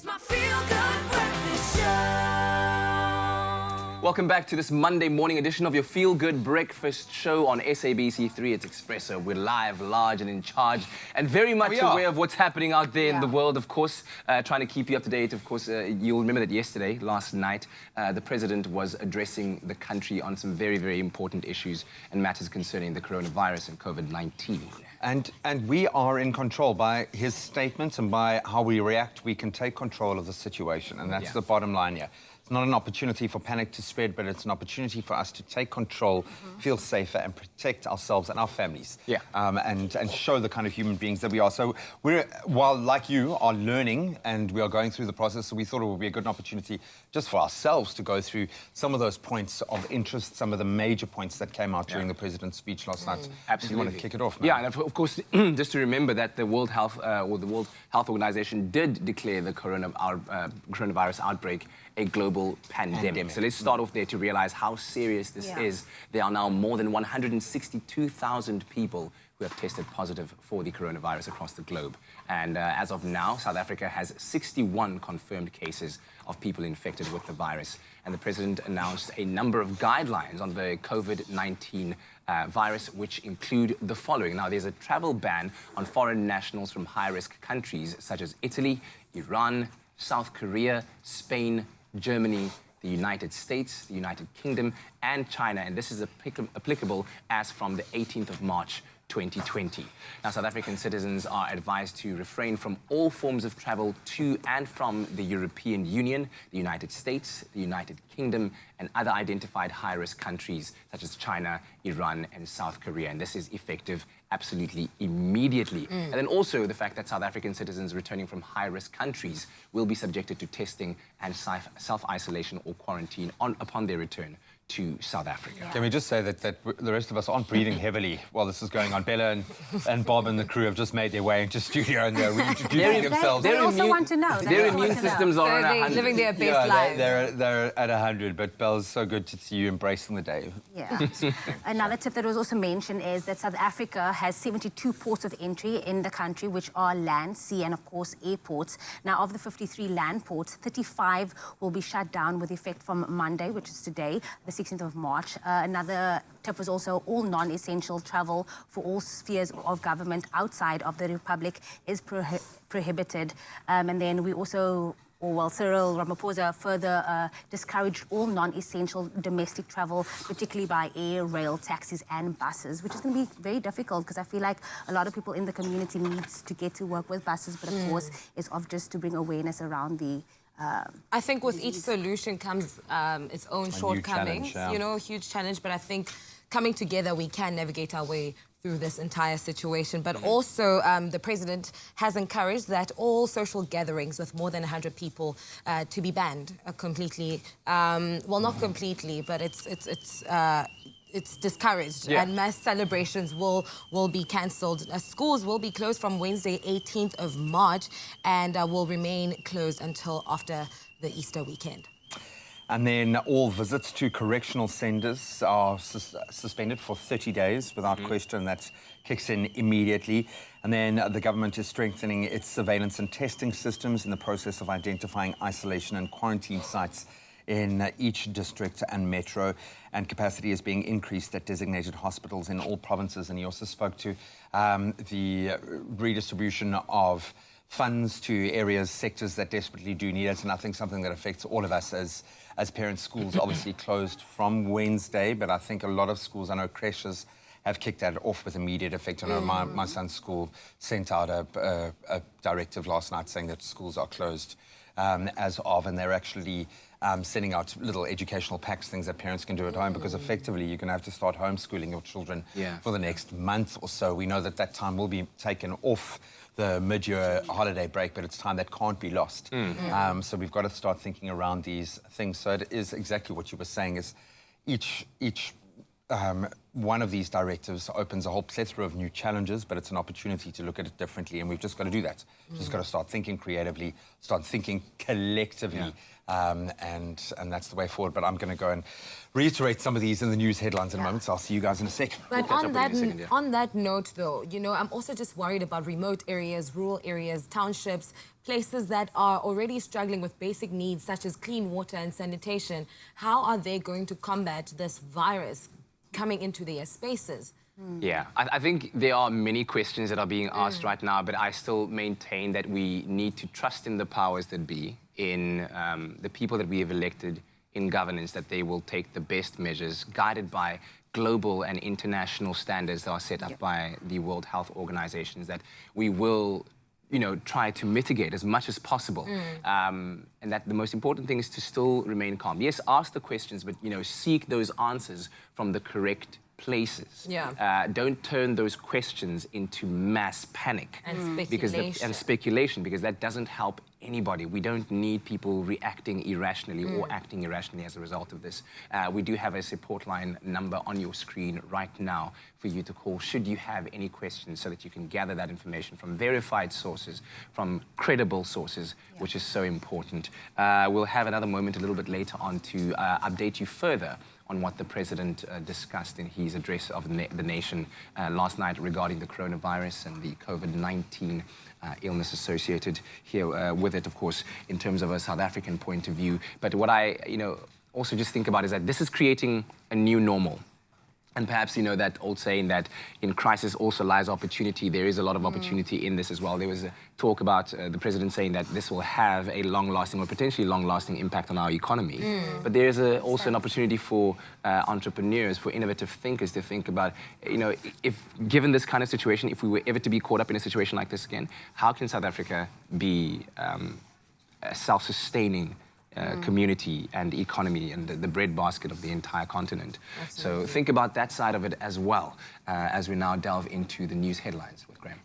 my feel-good breakfast show. Welcome back to this Monday morning edition of your Feel Good Breakfast Show on SABC3. It's Expresso. We're live, large and in charge and very much aware of what's happening out there in the world, of course, trying to keep you up to date. Of course, you'll remember that yesterday, last night, the president was addressing the country on some very, very important issues and matters concerning the coronavirus and COVID-19. And we are in control. By his statements and by how we react, we can take control of the situation. And that's the bottom line here. It's not an opportunity for panic to spread, but it's an opportunity for us to take control, feel safer, and protect ourselves and our families. And show the kind of human beings that we are. So while, like you, are learning and we are going through the process, so we thought it would be a good opportunity just for ourselves to go through some of those points of interest, some of the major points that came out during the president's speech last night. Absolutely. You want to kick it off, man? Yeah, and of course, just to remember that the World Health Organization did declare the coronavirus outbreak a global pandemic. So let's start off there to realize how serious this is. There are now more than 162,000 people who have tested positive for the coronavirus across the globe. And as of now, South Africa has 61 confirmed cases of people infected with the virus. And the president announced a number of guidelines on the COVID-19 virus, which include the following. Now, there's a travel ban on foreign nationals from high-risk countries such as Italy, Iran, South Korea, Spain, Germany, the United States, the United Kingdom, and China. And this is applicable as from the 18th of March, 2020. Now, South African citizens are advised to refrain from all forms of travel to and from the European Union, the United States, the United Kingdom, and other identified high-risk countries such as China, Iran, and South Korea. And this is effective absolutely immediately. And then also the fact that South African citizens returning from high-risk countries will be subjected to testing and self-isolation or quarantine upon their return to South Africa. Can we just say that the rest of us aren't breathing heavily while this is going on? Bella and Bob and the crew have just made their way into studio and they're reintroducing themselves. They also want to know. Their immune systems are on 100. Living their best lives. They're at 100, but Belle's so good to see you embracing the day. Yeah. Another tip that was also mentioned is that South Africa has 72 ports of entry in the country, which are land, sea, and of course airports. Now, of the 53 land ports, 35 will be shut down with effect from Monday, which is today, the 16th of March. Another tip was also all non-essential travel for all spheres of government outside of the Republic is prohibited. And then we also, Cyril Ramaphosa further discouraged all non-essential domestic travel, particularly by air, rail, taxis and buses, which is going to be very difficult because I feel like a lot of people in the community needs to get to work with buses, but of course it's just to bring awareness around the I think with each solution comes its own shortcomings, you know, a huge challenge, but I think coming together we can navigate our way through this entire situation. But also the president has encouraged that all social gatherings with more than 100 people to be banned completely. Well, not completely, but it's discouraged, and mass celebrations will be cancelled. Schools will be closed from Wednesday, 18th of March, and will remain closed until after the Easter weekend. And then all visits to correctional centres are suspended for 30 days without question. That kicks in immediately. And then the government is strengthening its surveillance and testing systems in the process of identifying isolation and quarantine sites in each district and metro, and capacity is being increased at designated hospitals in all provinces. And he also spoke to the redistribution of funds to areas, sectors that desperately do need it. And I think something that affects all of us as parents. Schools obviously closed from Wednesday, but I think a lot of schools, I know creches have kicked that off with immediate effect. I know my son's school sent out a directive last night saying that schools are closed as of, and they're actually sending out little educational packs, things that parents can do at home, because effectively you're going to have to start homeschooling your children for the next month or so. We know that time will be taken off the mid-year holiday break, but it's time that can't be lost. So we've got to start thinking around these things. So it is exactly what you were saying, is each one of these directives opens a whole plethora of new challenges, but it's an opportunity to look at it differently, and we've just got to do that. Just got to start thinking creatively, start thinking collectively, and that's the way forward. But I'm going to go and reiterate some of these in the news headlines in a moment, so I'll see you guys in a second. But on that note, though, you know, I'm also just worried about remote areas, rural areas, townships, places that are already struggling with basic needs such as clean water and sanitation. How are they going to combat this virus coming into their spaces? Yeah, I think there are many questions that are being asked right now, but I still maintain that we need to trust in the powers that be, in the people that we have elected in governance, that they will take the best measures guided by global and international standards that are set up by the World Health Organizations, that we will, you know, try to mitigate as much as possible. And that the most important thing is to still remain calm. Yes, ask the questions, but, you know, seek those answers from the correct places. Don't turn those questions into mass panic And speculation, because that doesn't help anybody. We don't need people reacting irrationally or acting irrationally as a result of this. We do have a support line number on your screen right now for you to call should you have any questions, so that you can gather that information from verified sources, from credible sources, which is so important. We'll have another moment a little bit later on to update you further on what the president discussed in his address of the nation last night regarding the coronavirus and the COVID-19 illness associated here with it, of course, in terms of a South African point of view. But what I, you know, also just think about is that this is creating a new normal. And perhaps, you know, that old saying that in crisis also lies opportunity. There is a lot of opportunity in this as well. There was a talk about the president saying that this will have a long-lasting or potentially long-lasting impact on our economy. But there is also an opportunity for entrepreneurs, for innovative thinkers to think about, you know, if given this kind of situation, if we were ever to be caught up in a situation like this again, how can South Africa be a self-sustaining community and economy and the breadbasket of the entire continent? So think about that side of it as well as we now delve into the news headlines with Graham.